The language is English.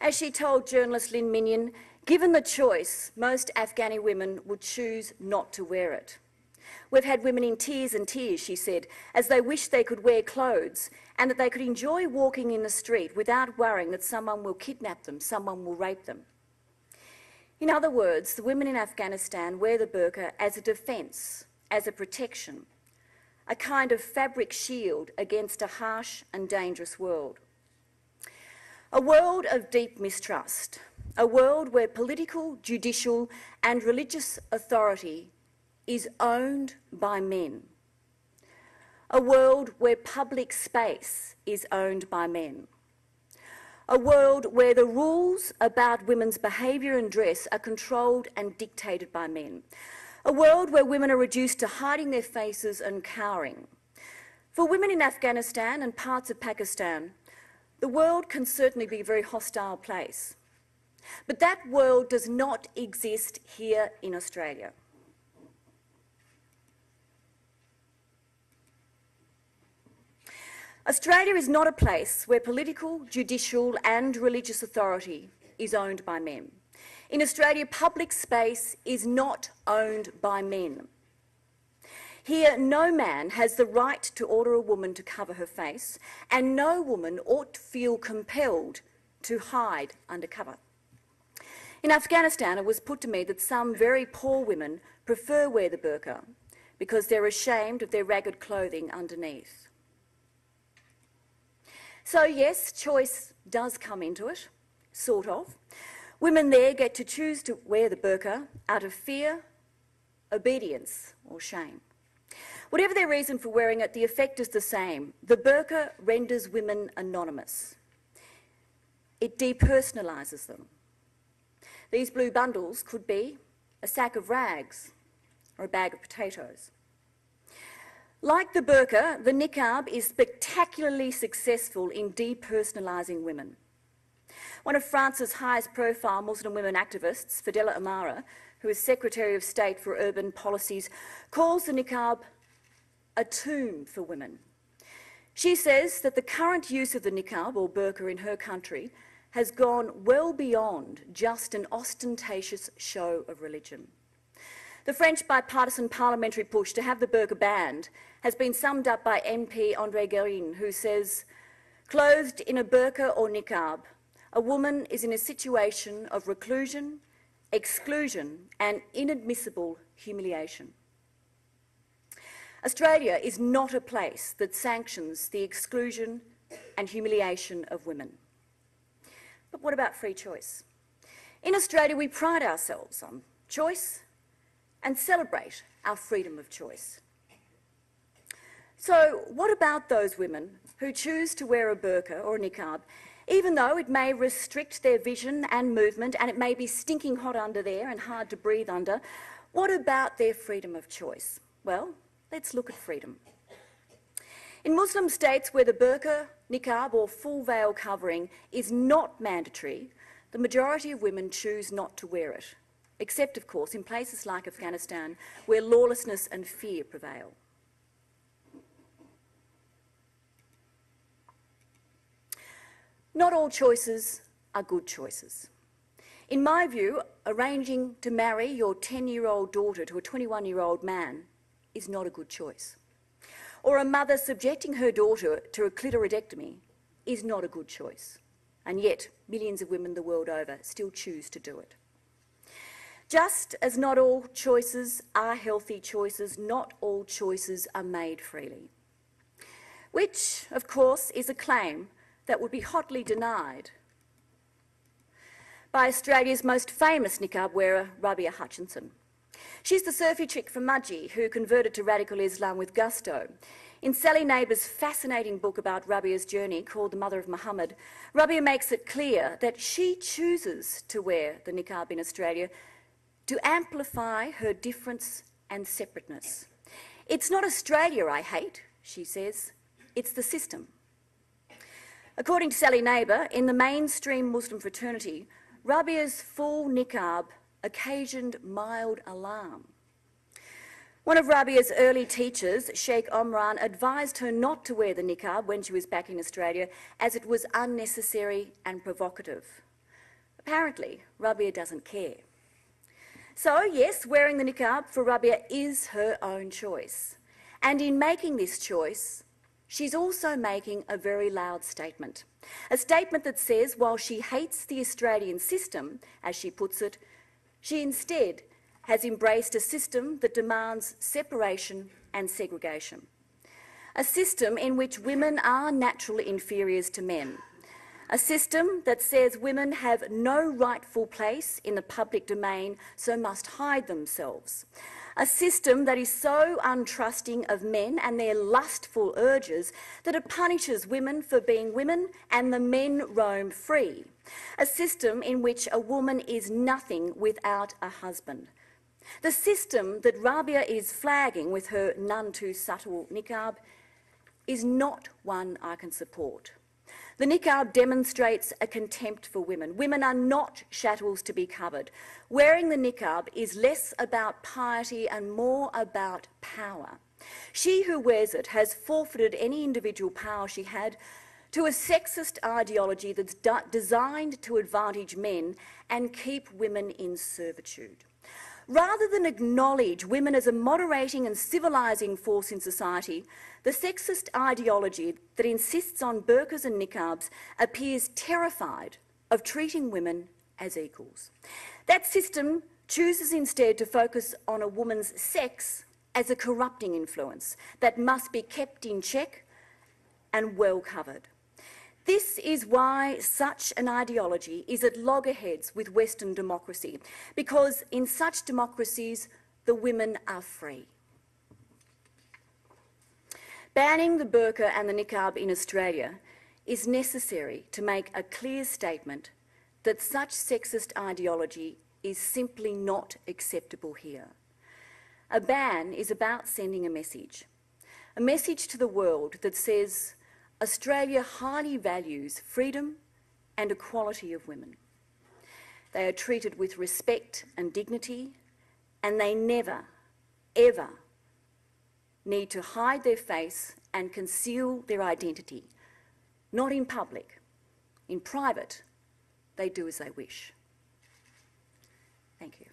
As she told journalist Lynn Minion, given the choice, most Afghani women would choose not to wear it. We've had women in tears and tears, she said, as they wish they could wear clothes and that they could enjoy walking in the street without worrying that someone will kidnap them, someone will rape them. In other words, the women in Afghanistan wear the burqa as a defence, as a protection, a kind of fabric shield against a harsh and dangerous world. A world of deep mistrust, a world where political, judicial and religious authority is owned by men. A world where public space is owned by men. A world where the rules about women's behaviour and dress are controlled and dictated by men. A world where women are reduced to hiding their faces and cowering. For women in Afghanistan and parts of Pakistan, the world can certainly be a very hostile place. But that world does not exist here in Australia. Australia is not a place where political, judicial and religious authority is owned by men. In Australia, public space is not owned by men. Here, no man has the right to order a woman to cover her face, and no woman ought to feel compelled to hide under cover. In Afghanistan, it was put to me that some very poor women prefer wear the burqa because they're ashamed of their ragged clothing underneath. So yes, choice does come into it, sort of. Women there get to choose to wear the burqa out of fear, obedience or shame. Whatever their reason for wearing it, the effect is the same. The burqa renders women anonymous. It depersonalises them. These blue bundles could be a sack of rags or a bag of potatoes. Like the burqa, the niqab is spectacularly successful in depersonalising women. One of France's highest profile Muslim women activists, Fadela Amara, who is Secretary of State for Urban Policies, calls the niqab a tomb for women. She says that the current use of the niqab, or burqa in her country, has gone well beyond just an ostentatious show of religion. The French bipartisan parliamentary push to have the burqa banned has been summed up by MP André Guérin, who says, clothed in a burqa or niqab, a woman is in a situation of reclusion, exclusion and inadmissible humiliation. Australia is not a place that sanctions the exclusion and humiliation of women. But what about free choice? In Australia, we pride ourselves on choice and celebrate our freedom of choice. So what about those women who choose to wear a burqa or a niqab, even though it may restrict their vision and movement and it may be stinking hot under there and hard to breathe under? What about their freedom of choice? Well, let's look at freedom. In Muslim states where the burqa, niqab or full veil covering is not mandatory, the majority of women choose not to wear it, except, of course, in places like Afghanistan where lawlessness and fear prevail. Not all choices are good choices. In my view, arranging to marry your 10-year-old daughter to a 21-year-old man is not a good choice. Or a mother subjecting her daughter to a clitoridectomy is not a good choice. And yet, millions of women the world over still choose to do it. Just as not all choices are healthy choices, not all choices are made freely. Which, of course, is a claim that would be hotly denied by Australia's most famous niqab wearer, Rabia Hutchinson. She's the surfy chick from Mudgee who converted to radical Islam with gusto. In Sally Neighbour's fascinating book about Rabia's journey, called The Mother of Muhammad, Rabia makes it clear that she chooses to wear the niqab in Australia to amplify her difference and separateness. It's not Australia I hate, she says, it's the system. According to Sally Neighbour, in the mainstream Muslim fraternity, Rabia's full niqab occasioned mild alarm. One of Rabia's early teachers, Sheikh Omran, advised her not to wear the niqab when she was back in Australia as it was unnecessary and provocative. Apparently, Rabia doesn't care. So, yes, wearing the niqab for Rabia is her own choice. And in making this choice, she's also making a very loud statement. A statement that says while she hates the Australian system, as she puts it, she instead has embraced a system that demands separation and segregation. A system in which women are natural inferiors to men. A system that says women have no rightful place in the public domain, so must hide themselves. A system that is so untrusting of men and their lustful urges that it punishes women for being women and the men roam free. A system in which a woman is nothing without a husband. The system that Rabia is flagging with her none too subtle niqab is not one I can support. The niqab demonstrates a contempt for women. Women are not chattels to be covered. Wearing the niqab is less about piety and more about power. She who wears it has forfeited any individual power she had to a sexist ideology that's designed to advantage men and keep women in servitude. Rather than acknowledge women as a moderating and civilising force in society, the sexist ideology that insists on burqas and niqabs appears terrified of treating women as equals. That system chooses instead to focus on a woman's sex as a corrupting influence that must be kept in check and well covered. This is why such an ideology is at loggerheads with Western democracy, because in such democracies, the women are free. Banning the burqa and the niqab in Australia is necessary to make a clear statement that such sexist ideology is simply not acceptable here. A ban is about sending a message to the world that says Australia highly values freedom and equality of women. They are treated with respect and dignity, and they never, ever need to hide their face and conceal their identity. Not in public. In private, they do as they wish. Thank you.